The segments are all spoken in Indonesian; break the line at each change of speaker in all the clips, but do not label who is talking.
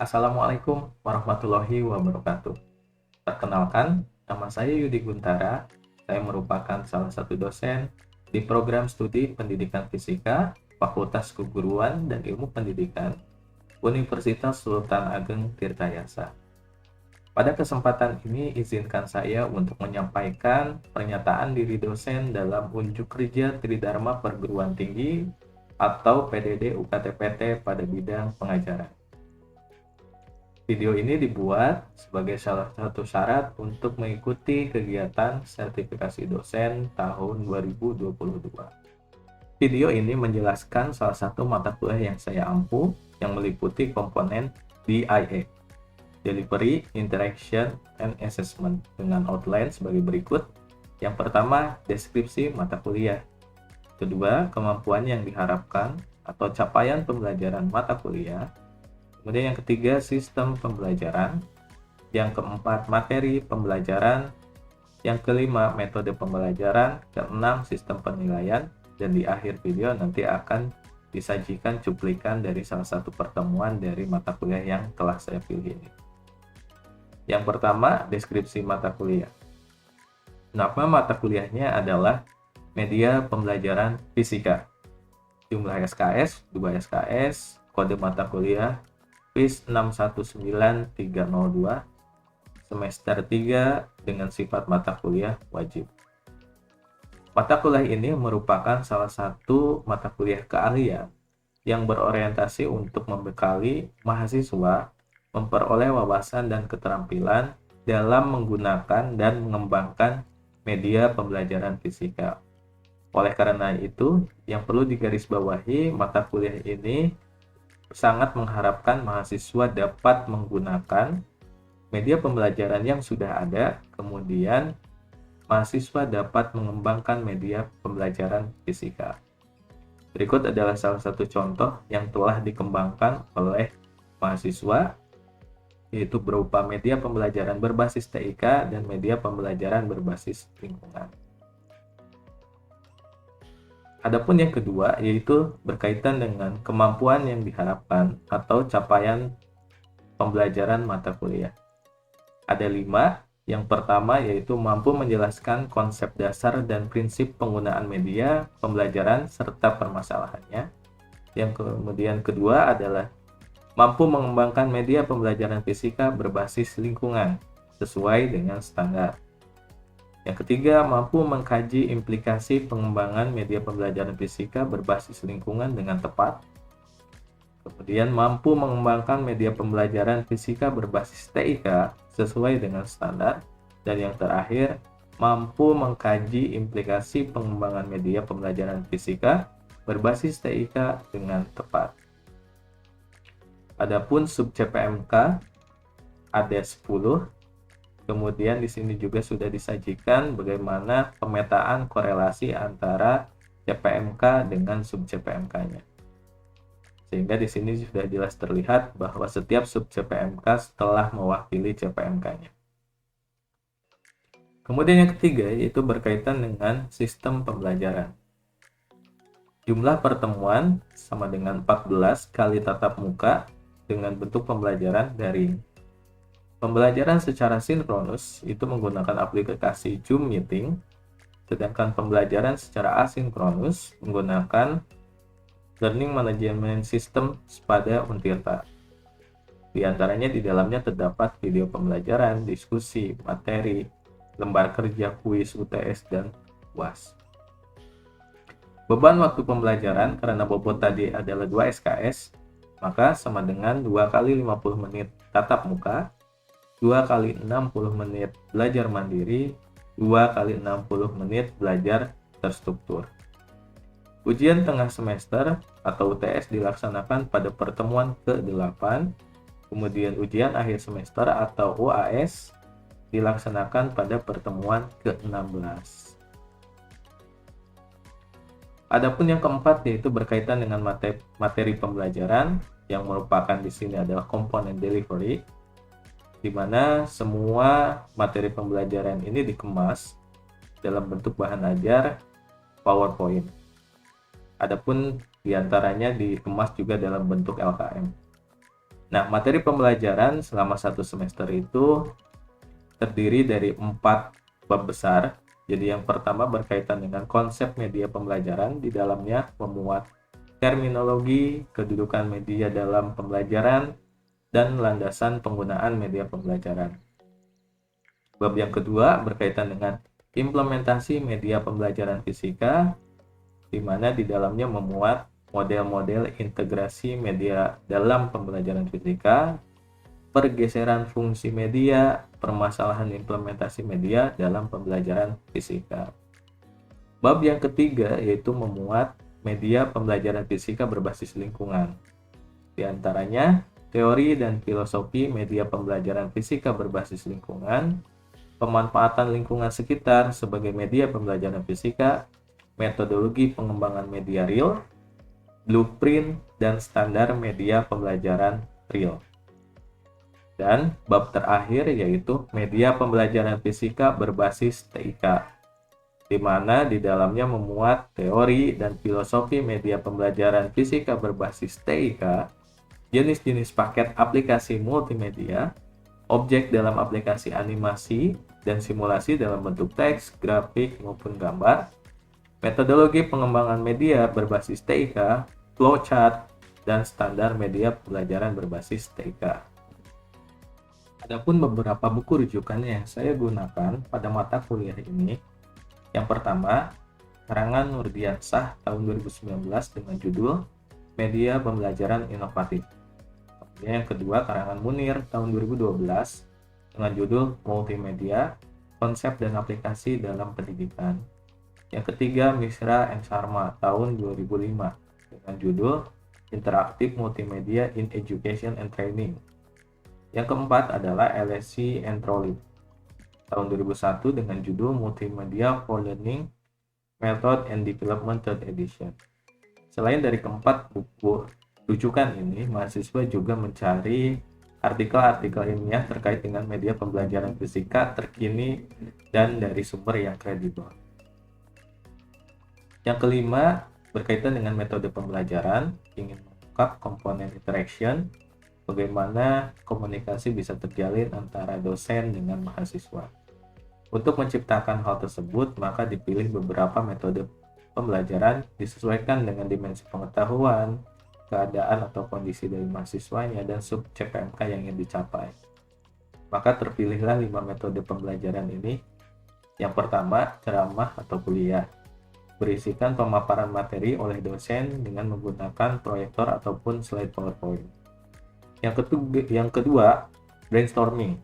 Assalamualaikum warahmatullahi wabarakatuh. Perkenalkan, nama saya Yudi Guntara. Saya merupakan salah satu dosen di program studi Pendidikan Fisika, Fakultas Keguruan dan Ilmu Pendidikan, Universitas Sultan Ageng Tirtayasa. Pada kesempatan ini, izinkan saya untuk menyampaikan pernyataan diri dosen dalam unjuk kerja Tridharma Perguruan Tinggi atau PDD UKT-PT pada bidang pengajaran. Video ini dibuat sebagai salah satu syarat untuk mengikuti kegiatan sertifikasi dosen tahun 2022. Video ini menjelaskan salah satu mata kuliah yang saya ampu yang meliputi komponen DIA, Delivery, Interaction, and Assessment, dengan outline sebagai berikut. Yang pertama, deskripsi mata kuliah. Kedua, kemampuan yang diharapkan atau capaian pembelajaran mata kuliah. Kemudian yang ketiga, sistem pembelajaran. Yang keempat, materi pembelajaran. Yang kelima, metode pembelajaran. Keenam, sistem penilaian. Dan di akhir video nanti akan disajikan cuplikan dari salah satu pertemuan dari mata kuliah yang telah saya pilih ini. Yang pertama, deskripsi mata kuliah. Nama mata kuliahnya adalah Media Pembelajaran Fisika. Jumlah SKS, 2 SKS, kode mata kuliah FIS 619302, semester 3 dengan sifat mata kuliah wajib. Mata kuliah ini merupakan salah satu mata kuliah keahlian yang berorientasi untuk membekali mahasiswa memperoleh wawasan dan keterampilan dalam menggunakan dan mengembangkan media pembelajaran fisika. Oleh karena itu, yang perlu digarisbawahi, mata kuliah ini sangat mengharapkan mahasiswa dapat menggunakan media pembelajaran yang sudah ada, kemudian mahasiswa dapat mengembangkan media pembelajaran fisika. Berikut adalah salah satu contoh yang telah dikembangkan oleh mahasiswa, yaitu berupa media pembelajaran berbasis TIK dan media pembelajaran berbasis lingkungan. Adapun yang kedua, yaitu berkaitan dengan kemampuan yang diharapkan atau capaian pembelajaran mata kuliah. Ada 5. Yang pertama yaitu mampu menjelaskan konsep dasar dan prinsip penggunaan media pembelajaran serta permasalahannya. Yang kemudian kedua adalah mampu mengembangkan media pembelajaran fisika berbasis lingkungan sesuai dengan standar. Yang ketiga, mampu mengkaji implikasi pengembangan media pembelajaran fisika berbasis lingkungan dengan tepat. Kemudian, mampu mengembangkan media pembelajaran fisika berbasis TIK sesuai dengan standar. Dan yang terakhir, mampu mengkaji implikasi pengembangan media pembelajaran fisika berbasis TIK dengan tepat. Adapun sub CPMK ada 10. Kemudian di sini juga sudah disajikan bagaimana pemetaan korelasi antara CPMK dengan sub CPMK-nya. Sehingga di sini sudah jelas terlihat bahwa setiap sub CPMK telah mewakili CPMK-nya. Kemudian yang ketiga yaitu berkaitan dengan sistem pembelajaran. Jumlah pertemuan sama dengan 14 kali tatap muka dengan bentuk pembelajaran daring. Pembelajaran secara sinkronus itu menggunakan aplikasi Zoom Meeting, sedangkan pembelajaran secara asinkronus menggunakan Learning Management System pada Untirta. Di antaranya di dalamnya terdapat video pembelajaran, diskusi, materi, lembar kerja, kuis, UTS, dan UAS. Beban waktu pembelajaran karena bobot tadi adalah 2 SKS, maka sama dengan 2 kali 50 menit tatap muka, 2 kali 60 menit belajar mandiri, 2 kali 60 menit belajar terstruktur. Ujian tengah semester atau UTS dilaksanakan pada pertemuan ke-8, kemudian ujian akhir semester atau UAS dilaksanakan pada pertemuan ke-16. Adapun yang keempat yaitu berkaitan dengan materi pembelajaran yang merupakan di sini adalah komponen delivery, di mana semua materi pembelajaran ini dikemas dalam bentuk bahan ajar PowerPoint. Adapun diantaranya dikemas juga dalam bentuk LKM. Nah, materi pembelajaran selama satu semester itu terdiri dari 4 bab besar. Jadi yang pertama berkaitan dengan konsep media pembelajaran, di dalamnya memuat terminologi, kedudukan media dalam pembelajaran, dan landasan penggunaan media pembelajaran. Bab yang kedua berkaitan dengan implementasi media pembelajaran fisika, di mana di dalamnya memuat model-model integrasi media dalam pembelajaran fisika, pergeseran fungsi media, permasalahan implementasi media dalam pembelajaran fisika. Bab yang ketiga yaitu memuat media pembelajaran fisika berbasis lingkungan. Di antaranya, teori dan filosofi media pembelajaran fisika berbasis lingkungan, pemanfaatan lingkungan sekitar sebagai media pembelajaran fisika, metodologi pengembangan media real, blueprint, dan standar media pembelajaran real. Dan bab terakhir yaitu media pembelajaran fisika berbasis TIK, di mana di dalamnya memuat teori dan filosofi media pembelajaran fisika berbasis TIK, jenis-jenis paket aplikasi multimedia, objek dalam aplikasi animasi, dan simulasi dalam bentuk teks, grafik, maupun gambar, metodologi pengembangan media berbasis TIK, flowchart, dan standar media pembelajaran berbasis TIK. Adapun beberapa buku rujukan yang saya gunakan pada mata kuliah ini, yang pertama, karangan Nurdiansah tahun 2019 dengan judul Media Pembelajaran Inovatif. Kemudian yang kedua, karangan Munir tahun 2012 dengan judul Multimedia, Konsep dan Aplikasi dalam Pendidikan. Yang ketiga, Misra and Sharma tahun 2005 dengan judul Interactive Multimedia in Education and Training. Yang keempat adalah LSC and Trolling tahun 2001 dengan judul Multimedia for Learning, Method and Development 3rd Edition. Selain dari keempat buku rujukan ini, mahasiswa juga mencari artikel-artikel ilmiah terkait dengan media pembelajaran fisika terkini dan dari sumber yang kredibel. Yang kelima, berkaitan dengan metode pembelajaran, ingin mengungkap komponen interaction, bagaimana komunikasi bisa terjalin antara dosen dengan mahasiswa. Untuk menciptakan hal tersebut, maka dipilih beberapa metode pembelajaran disesuaikan dengan dimensi pengetahuan, keadaan atau kondisi dari mahasiswanya, dan sub CPMK yang ingin dicapai. Maka terpilihlah 5 metode pembelajaran ini. Yang pertama, ceramah atau kuliah. Berisikan pemaparan materi oleh dosen dengan menggunakan proyektor ataupun slide PowerPoint. Yang kedua, brainstorming.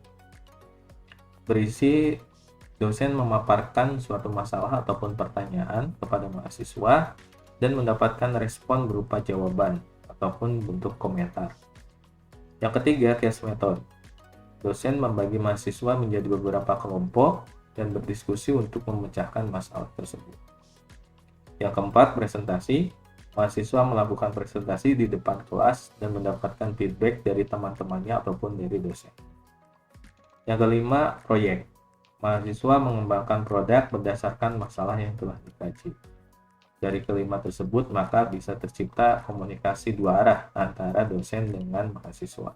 Berisi dosen memaparkan suatu masalah ataupun pertanyaan kepada mahasiswa dan mendapatkan respon berupa jawaban ataupun bentuk komentar. Yang ketiga, case method. Dosen membagi mahasiswa menjadi beberapa kelompok dan berdiskusi untuk memecahkan masalah tersebut. Yang keempat, presentasi. Mahasiswa melakukan presentasi di depan kelas dan mendapatkan feedback dari teman-temannya ataupun dari dosen. Yang kelima, proyek. Mahasiswa mengembangkan produk berdasarkan masalah yang telah dikaji. Dari kelima tersebut, maka bisa tercipta komunikasi dua arah antara dosen dengan mahasiswa.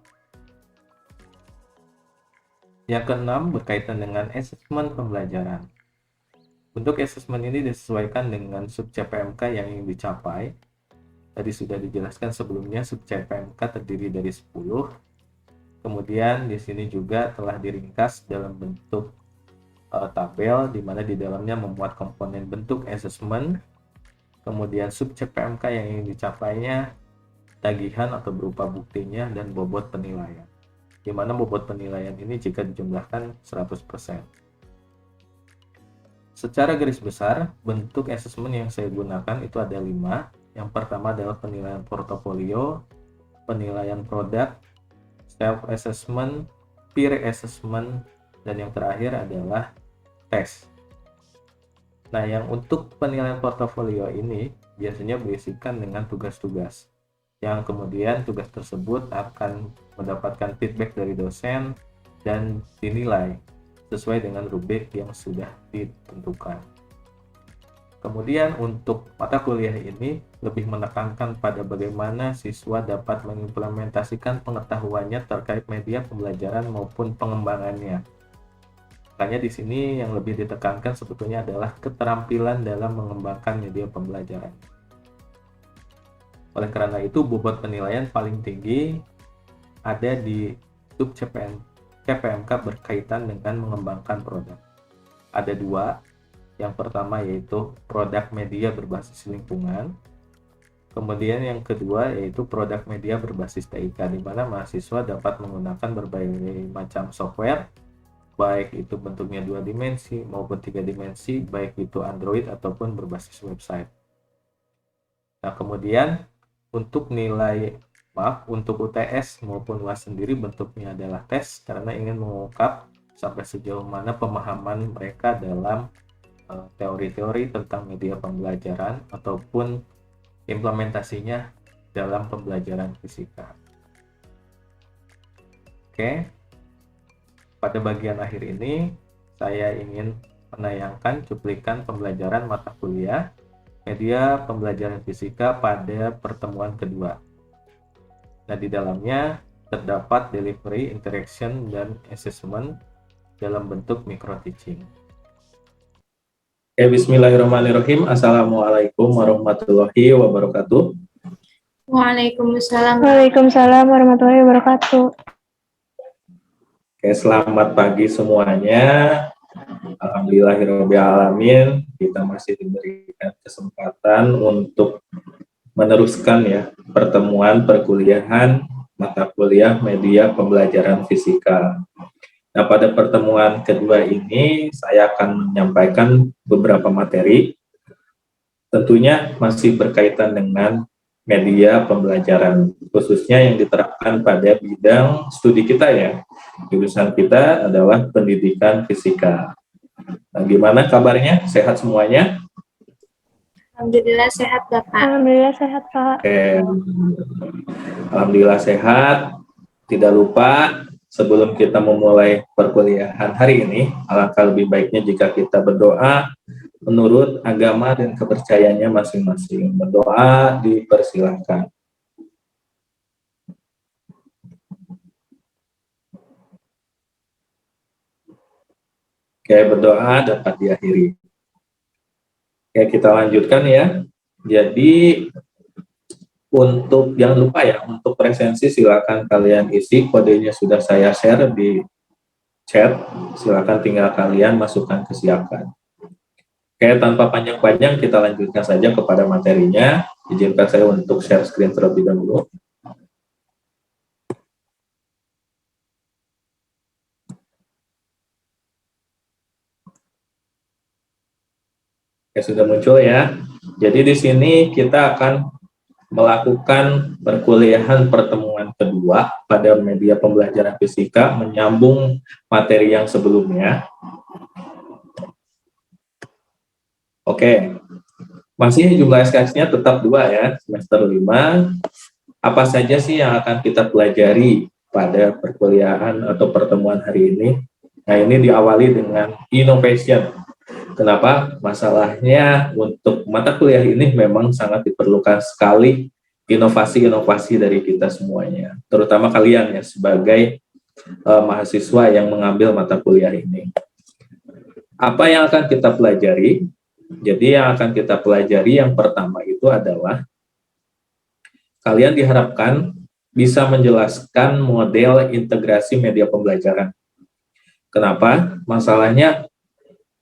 Yang keenam, berkaitan dengan asesmen pembelajaran. Untuk asesmen ini disesuaikan dengan sub CPMK yang ingin dicapai. Tadi sudah dijelaskan sebelumnya, sub CPMK terdiri dari 10. Kemudian di sini juga telah diringkas dalam bentuk tabel, di mana di dalamnya memuat komponen bentuk asesmen, kemudian sub CPMK yang ingin dicapainya, tagihan atau berupa buktinya, dan bobot penilaian. Di mana bobot penilaian ini jika dijumlahkan 100%. Secara garis besar, bentuk asesmen yang saya gunakan itu ada 5. Yang pertama adalah penilaian portofolio, penilaian produk, self-assessment, peer assessment, dan yang terakhir adalah tes. Nah, yang untuk penilaian portofolio ini biasanya berisikan dengan tugas-tugas, yang kemudian tugas tersebut akan mendapatkan feedback dari dosen dan dinilai sesuai dengan rubrik yang sudah ditentukan. Kemudian untuk mata kuliah ini lebih menekankan pada bagaimana siswa dapat mengimplementasikan pengetahuannya terkait media pembelajaran maupun pengembangannya. Makanya di sini yang lebih ditekankan sebetulnya adalah keterampilan dalam mengembangkan media pembelajaran. Oleh karena itu, bobot penilaian paling tinggi ada di sub CPMK berkaitan dengan mengembangkan produk. Ada dua. Yang pertama yaitu produk media berbasis lingkungan. Kemudian yang kedua yaitu produk media berbasis TIK, di mana mahasiswa dapat menggunakan berbagai macam software, baik itu bentuknya 2 dimensi maupun 3 dimensi, baik itu Android ataupun berbasis website. Nah, kemudian untuk untuk UTS maupun UAS sendiri bentuknya adalah tes, karena ingin mengungkap sampai sejauh mana pemahaman mereka dalam teori-teori tentang media pembelajaran ataupun implementasinya dalam pembelajaran fisika. Oke, pada bagian akhir ini saya ingin menayangkan cuplikan pembelajaran mata kuliah media pembelajaran fisika pada pertemuan kedua. Nah, di dalamnya terdapat delivery, interaction, dan assessment dalam bentuk micro teaching. Bismillahirrahmanirrahim. Assalamualaikum warahmatullahi wabarakatuh.
Waalaikumsalam. Waalaikumsalam warahmatullahi wabarakatuh.
Oke, selamat pagi semuanya. Alhamdulillahirrahmanirrahim. Kita masih diberikan kesempatan untuk meneruskan ya pertemuan perkuliahan mata kuliah media pembelajaran fisika. Nah, pada pertemuan kedua ini saya akan menyampaikan beberapa materi, tentunya masih berkaitan dengan media pembelajaran, khususnya yang diterapkan pada bidang studi kita ya. Jurusan kita adalah pendidikan fisika. Nah, gimana kabarnya? Sehat semuanya?
Alhamdulillah sehat, Bapak. Alhamdulillah sehat, Pak.
Alhamdulillah sehat. Tidak lupa, sebelum kita memulai perkuliahan hari ini, alangkah lebih baiknya jika kita berdoa menurut agama dan kepercayaannya masing-masing. Berdoa dipersilahkan. Oke, berdoa dapat diakhiri. Oke, kita lanjutkan ya. Jadi, untuk jangan lupa ya, untuk presensi silakan kalian isi, kodenya sudah saya share di chat, silakan tinggal kalian masukkan ke siapkan. Oke, tanpa panjang-panjang kita lanjutkan saja kepada materinya. Izinkan saya untuk share screen terlebih dahulu. Oke, sudah muncul ya. Jadi di sini kita akan melakukan perkuliahan pertemuan kedua pada media pembelajaran fisika, menyambung materi yang sebelumnya. Oke, masih jumlah SKS-nya tetap 2 ya, semester 5. Apa saja sih yang akan kita pelajari pada perkuliahan atau pertemuan hari ini? Nah, ini diawali dengan innovation. Kenapa? Masalahnya untuk mata kuliah ini memang sangat diperlukan sekali inovasi-inovasi dari kita semuanya, terutama kalian ya sebagai mahasiswa yang mengambil mata kuliah ini. Apa yang akan kita pelajari? Jadi yang akan kita pelajari yang pertama itu adalah kalian diharapkan bisa menjelaskan model integrasi media pembelajaran. Kenapa? Masalahnya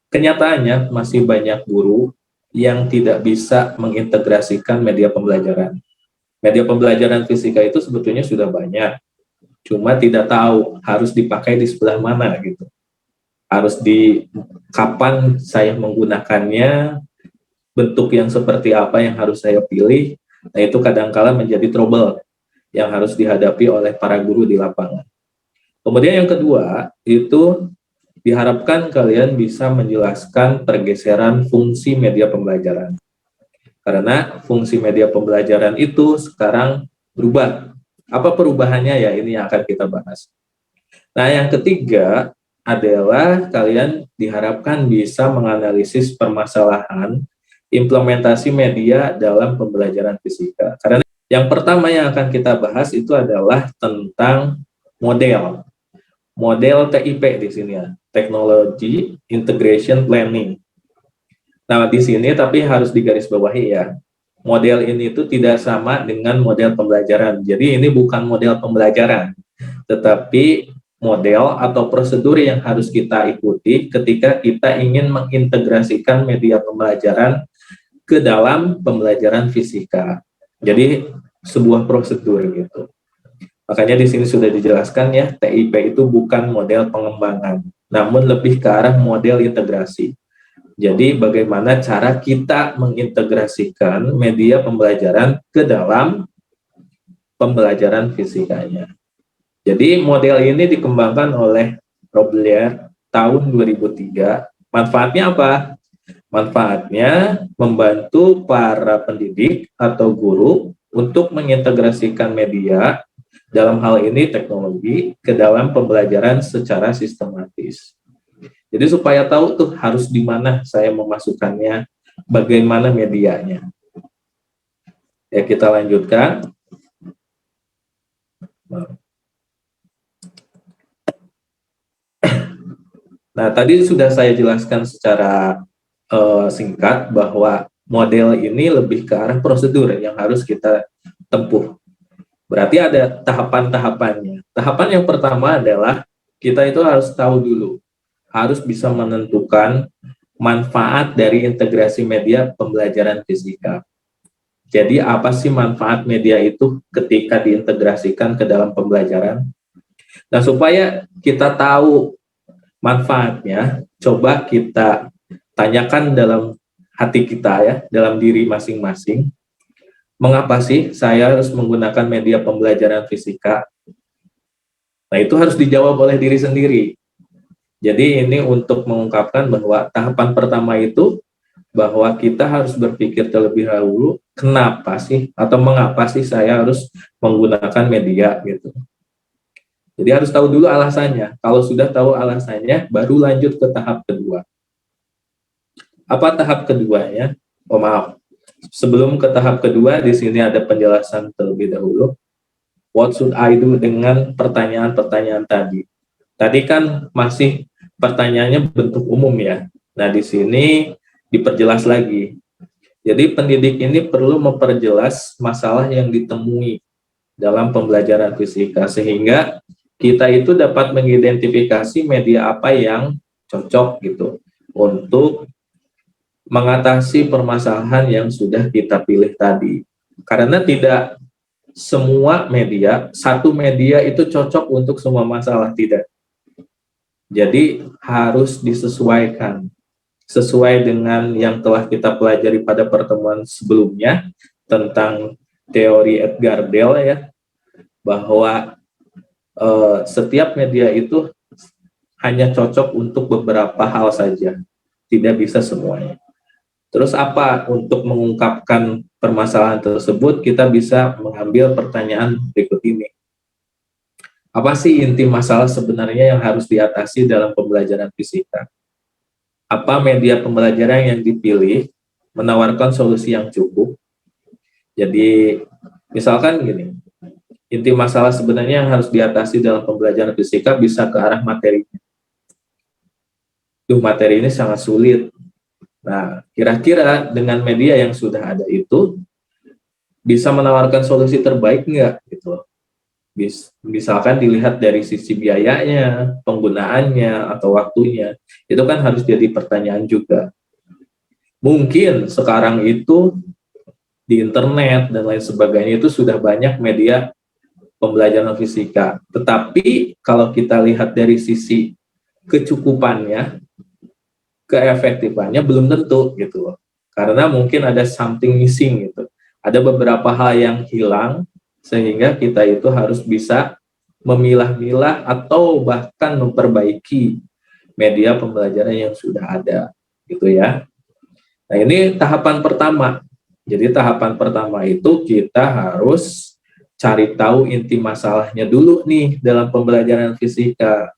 kenyataannya masih banyak guru yang tidak bisa mengintegrasikan media pembelajaran. Media pembelajaran fisika itu sebetulnya sudah banyak, cuma tidak tahu harus dipakai di sebelah mana gitu. Harus di kapan saya menggunakannya, bentuk yang seperti apa yang harus saya pilih. Nah, itu kadangkala menjadi trouble yang harus dihadapi oleh para guru di lapangan. Kemudian yang kedua, itu diharapkan kalian bisa menjelaskan pergeseran fungsi media pembelajaran. Karena fungsi media pembelajaran itu sekarang berubah. Apa perubahannya ya? Ini yang akan kita bahas. Nah, yang ketiga adalah kalian diharapkan bisa menganalisis permasalahan implementasi media dalam pembelajaran fisika. Karena yang pertama yang akan kita bahas itu adalah tentang model. Model TIP di sini ya, Technology Integration Planning. Nah, di sini tapi harus digarisbawahi ya. Model ini itu tidak sama dengan model pembelajaran. Jadi ini bukan model pembelajaran, tetapi model atau prosedur yang harus kita ikuti ketika kita ingin mengintegrasikan media pembelajaran ke dalam pembelajaran fisika. Jadi sebuah prosedur gitu. Makanya di sini sudah dijelaskan ya, TIP itu bukan model pengembangan, namun lebih ke arah model integrasi. Jadi bagaimana cara kita mengintegrasikan media pembelajaran ke dalam pembelajaran fisikanya. Jadi model ini dikembangkan oleh Robler tahun 2003. Manfaatnya apa? Manfaatnya membantu para pendidik atau guru untuk mengintegrasikan media, dalam hal ini teknologi, ke dalam pembelajaran secara sistematis. Jadi supaya tahu tuh harus di mana saya memasukkannya, bagaimana medianya. Ya, kita lanjutkan. Nah, tadi sudah saya jelaskan secara singkat bahwa model ini lebih ke arah prosedur yang harus kita tempuh. Berarti ada tahapan-tahapannya. Tahapan yang pertama adalah kita itu harus tahu dulu, harus bisa menentukan manfaat dari integrasi media pembelajaran fisika. Jadi apa sih manfaat media itu ketika diintegrasikan ke dalam pembelajaran? Nah, supaya kita tahu manfaatnya, coba kita tanyakan dalam hati kita ya, dalam diri masing-masing. Mengapa sih saya harus menggunakan media pembelajaran fisika? Nah, itu harus dijawab oleh diri sendiri. Jadi ini untuk mengungkapkan bahwa tahapan pertama itu bahwa kita harus berpikir terlebih dahulu kenapa sih atau mengapa sih saya harus menggunakan media gitu. Jadi harus tahu dulu alasannya. Kalau sudah tahu alasannya, baru lanjut ke tahap kedua. Apa tahap keduanya? Oh maaf, sebelum ke tahap kedua, di sini ada penjelasan terlebih dahulu. What should I do dengan pertanyaan-pertanyaan tadi? Tadi kan masih pertanyaannya bentuk umum ya. Nah, di sini diperjelas lagi. Jadi pendidik ini perlu memperjelas masalah yang ditemui dalam pembelajaran fisika sehingga kita itu dapat mengidentifikasi media apa yang cocok gitu untuk mengatasi permasalahan yang sudah kita pilih tadi. Karena tidak semua media, satu media itu cocok untuk semua masalah, tidak. Jadi harus disesuaikan sesuai dengan yang telah kita pelajari pada pertemuan sebelumnya tentang teori Edgar Dell ya, bahwa setiap media itu hanya cocok untuk beberapa hal saja, tidak bisa semuanya. Terus apa untuk mengungkapkan permasalahan tersebut, kita bisa mengambil pertanyaan berikut ini. Apa sih inti masalah sebenarnya yang harus diatasi dalam pembelajaran fisika? Apa media pembelajaran yang dipilih menawarkan solusi yang cukup? Jadi, misalkan gini, inti masalah sebenarnya yang harus diatasi dalam pembelajaran fisika bisa ke arah materinya. Materi ini sangat sulit. Nah, kira-kira dengan media yang sudah ada itu bisa menawarkan solusi terbaik nggak gitu? Misalkan dilihat dari sisi biayanya, penggunaannya, atau waktunya, itu kan harus jadi pertanyaan juga. Mungkin sekarang itu di internet dan lain sebagainya itu sudah banyak media pembelajaran fisika, tetapi kalau kita lihat dari sisi kecukupannya, keefektifannya belum tentu gitu loh. Karena mungkin ada something missing gitu. Ada beberapa hal yang hilang sehingga kita itu harus bisa memilah-milah atau bahkan memperbaiki media pembelajaran yang sudah ada gitu ya. Nah, ini tahapan pertama. Jadi tahapan pertama itu kita harus cari tahu inti masalahnya dulu nih dalam pembelajaran fisika.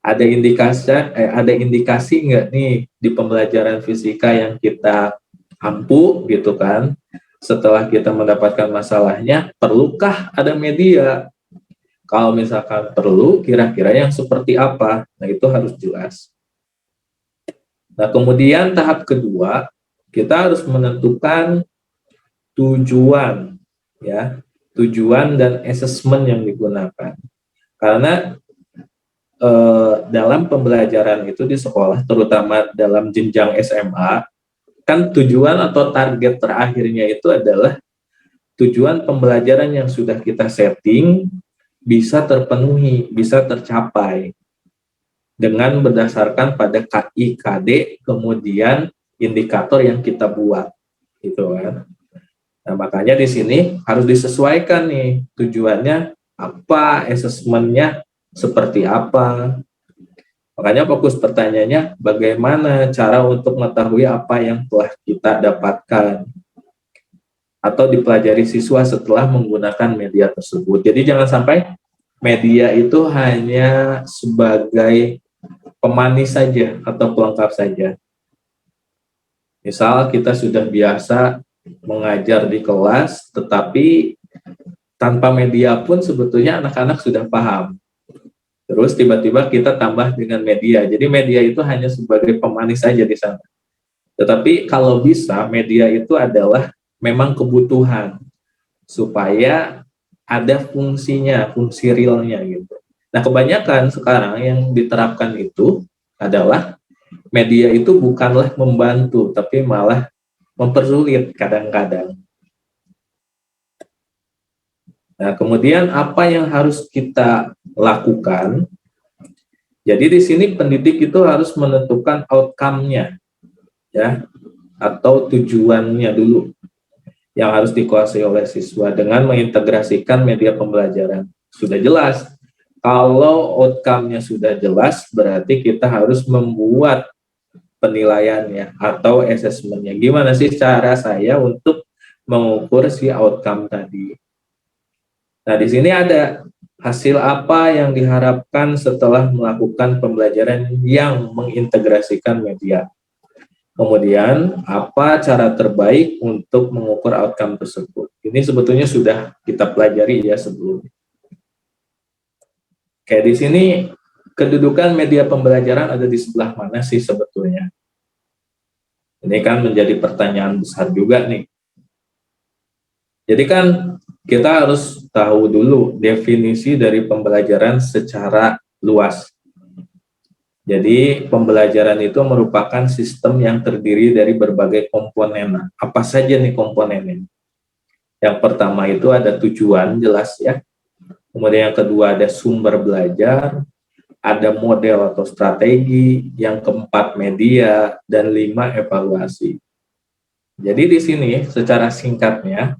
Ada indikasi nggak nih di pembelajaran fisika yang kita ampuh gitu kan. Setelah kita mendapatkan masalahnya, perlukah ada media? Kalau misalkan perlu, kira-kira yang seperti apa? Nah, itu harus jelas. Nah, kemudian tahap kedua, kita harus menentukan tujuan, ya, tujuan dan asesmen yang digunakan. Karena dalam pembelajaran itu di sekolah, terutama dalam jenjang SMA, kan tujuan atau target terakhirnya itu adalah tujuan pembelajaran yang sudah kita setting bisa terpenuhi, bisa tercapai dengan berdasarkan pada KIKD, kemudian indikator yang kita buat, gitu kan. Nah, makanya di sini harus disesuaikan nih tujuannya apa, asesmennya seperti apa. Makanya fokus pertanyaannya bagaimana cara untuk mengetahui apa yang telah kita dapatkan atau dipelajari siswa setelah menggunakan media tersebut. Jadi jangan sampai media itu hanya sebagai pemanis saja atau pelengkap saja. Misal kita sudah biasa mengajar di kelas, tetapi tanpa media pun sebetulnya anak-anak sudah paham. Terus tiba-tiba kita tambah dengan media. Jadi media itu hanya sebagai pemanis saja di sana. Tetapi kalau bisa, media itu adalah memang kebutuhan supaya ada fungsinya, fungsi realnya gitu. Nah, kebanyakan sekarang yang diterapkan itu adalah media itu bukanlah membantu, tapi malah mempersulit kadang-kadang. Nah, kemudian apa yang harus kita lakukan? Jadi di sini pendidik itu harus menentukan outcome-nya, ya, atau tujuannya dulu yang harus dikuasai oleh siswa dengan mengintegrasikan media pembelajaran. Sudah jelas. Kalau outcome-nya sudah jelas, berarti kita harus membuat penilaiannya atau asesmennya. Gimana sih cara saya untuk mengukur si outcome tadi? Nah, di sini ada hasil apa yang diharapkan setelah melakukan pembelajaran yang mengintegrasikan media. Kemudian, apa cara terbaik untuk mengukur outcome tersebut? Ini sebetulnya sudah kita pelajari ya sebelumnya. Kayak di sini, kedudukan media pembelajaran ada di sebelah mana sih sebetulnya? Ini kan menjadi pertanyaan besar juga nih. Jadi kan kita harus tahu dulu definisi dari pembelajaran secara luas. Jadi pembelajaran itu merupakan sistem yang terdiri dari berbagai komponen. Apa saja nih komponennya? Yang pertama itu ada tujuan jelas ya. Kemudian yang kedua ada sumber belajar, ada model atau strategi, yang keempat media, dan 5 evaluasi. Jadi di sini secara singkatnya,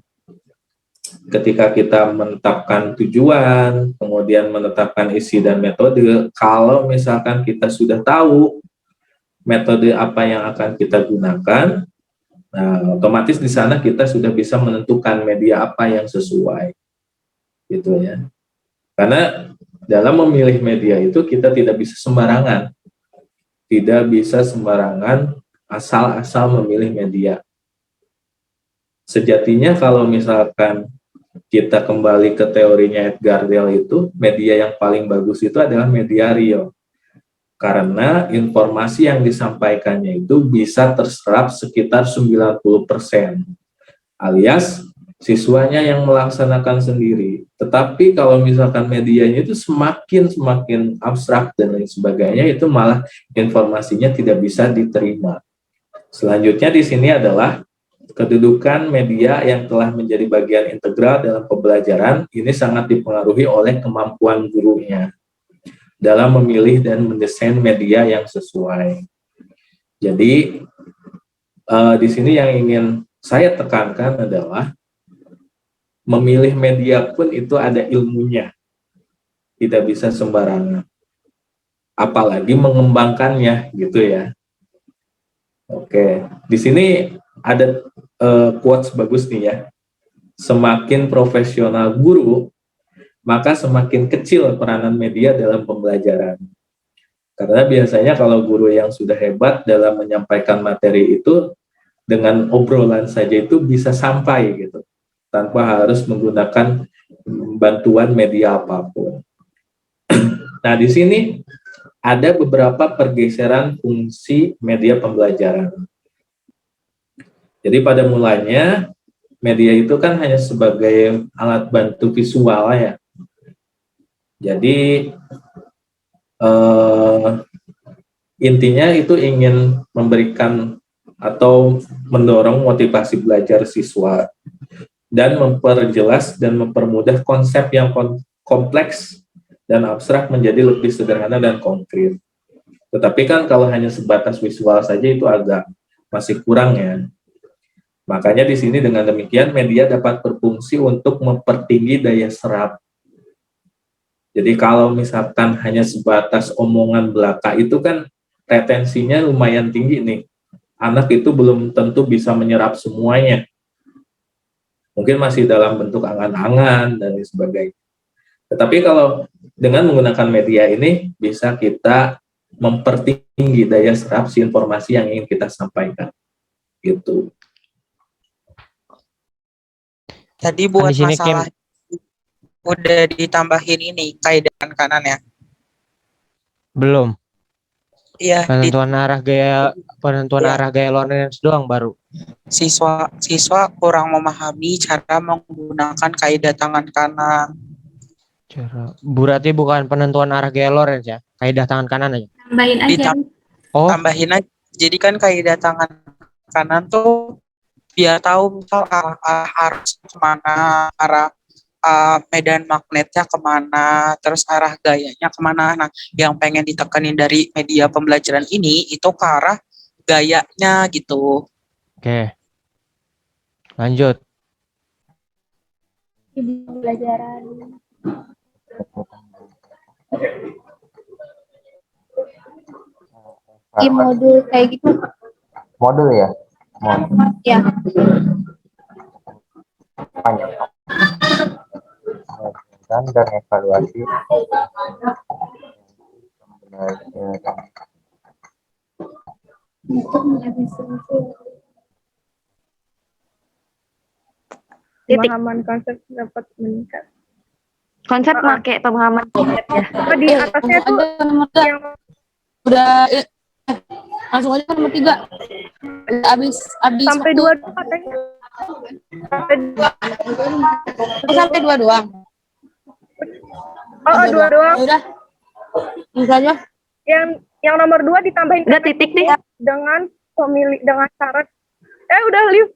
ketika kita menetapkan tujuan, kemudian menetapkan isi dan metode, kalau misalkan kita sudah tahu metode apa yang akan kita gunakan, nah otomatis di sana kita sudah bisa menentukan media apa yang sesuai, gitu ya. Karena dalam memilih media itu kita tidak bisa sembarangan, asal-asal memilih media. Sejatinya kalau misalkan kita kembali ke teorinya Edgar Dale itu, media yang paling bagus itu adalah media real. Karena informasi yang disampaikannya itu bisa terserap sekitar 90%. Alias siswanya yang melaksanakan sendiri. Tetapi kalau misalkan medianya itu semakin abstrak dan lain sebagainya, itu malah informasinya tidak bisa diterima. Selanjutnya di sini adalah kedudukan media yang telah menjadi bagian integral dalam pembelajaran. Ini sangat dipengaruhi oleh kemampuan gurunya dalam memilih dan mendesain media yang sesuai. Jadi di sini yang ingin saya tekankan adalah memilih media pun itu ada ilmunya, tidak bisa sembarangan. Apalagi mengembangkannya, gitu ya. Oke, di sini ada quotes bagus nih ya. Semakin profesional guru, maka semakin kecil peranan media dalam pembelajaran. Karena biasanya kalau guru yang sudah hebat dalam menyampaikan materi itu, dengan obrolan saja itu bisa sampai gitu, tanpa harus menggunakan bantuan media apapun. Nah, di sini ada beberapa pergeseran fungsi media pembelajaran. Jadi pada mulanya media itu kan hanya sebagai alat bantu visual ya. Jadi intinya itu ingin memberikan atau mendorong motivasi belajar siswa dan memperjelas dan mempermudah konsep yang kompleks dan abstrak menjadi lebih sederhana dan konkret. Tetapi kan kalau hanya sebatas visual saja itu agak masih kurang ya. Makanya di sini dengan demikian media dapat berfungsi untuk mempertinggi daya serap. Jadi kalau misalkan hanya sebatas omongan belaka itu kan retensinya lumayan tinggi nih. Anak itu belum tentu bisa menyerap semuanya. Mungkin masih dalam bentuk angan-angan dan sebagainya. Tetapi kalau dengan menggunakan media ini bisa kita mempertinggi daya serap si informasi yang ingin kita sampaikan. Gitu.
Tadi buat masalah udah ditambahin ini kaidah kanan ya?
Belum.
Iya.
Penentuan arah gaya Lorentz doang baru.
Siswa kurang memahami cara menggunakan kaidah tangan kanan.
Berarti bukan penentuan arah gaya Lorentz ya? Kaidah tangan kanan aja.
Tambahin aja.
Tambahin aja. Jadi kan kaidah tangan kanan tuh biar tahu misal arah arus kemana, arah medan magnetnya kemana, terus arah gayanya kemana. Nah, yang pengen ditekanin dari media pembelajaran ini itu ke arah gayanya gitu.
Oke. Lanjut.
Pembelajaran. Di modul kayak gitu.
Modul ya? Modul.
Ya.
Dan evaluasi
pemahaman konsep dapat meningkat.
Konsep pakai pemahaman konsep ya.
Di atasnya tuh yang
udah langsung aja nomor 3. Abis
sampai 2 katanya.
Sampai 2 doang.
Oh, 2 doang.
Ya udah. Misalnya
yang nomor 2 ditambahin
udah titik nih
dengan pemilih dengan syarat. Udah live.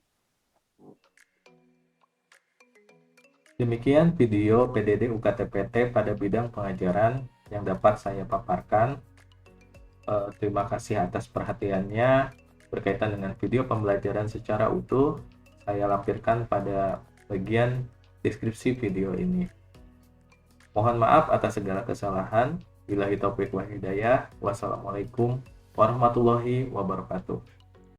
Demikian video PDD UKT-PT pada bidang pengajaran yang dapat saya paparkan. Terima kasih atas perhatiannya. Berkaitan dengan video pembelajaran secara utuh, saya lampirkan pada bagian deskripsi video ini. Mohon maaf atas segala kesalahan. Billahi taufiq wal hidayah. Wassalamualaikum warahmatullahi wabarakatuh.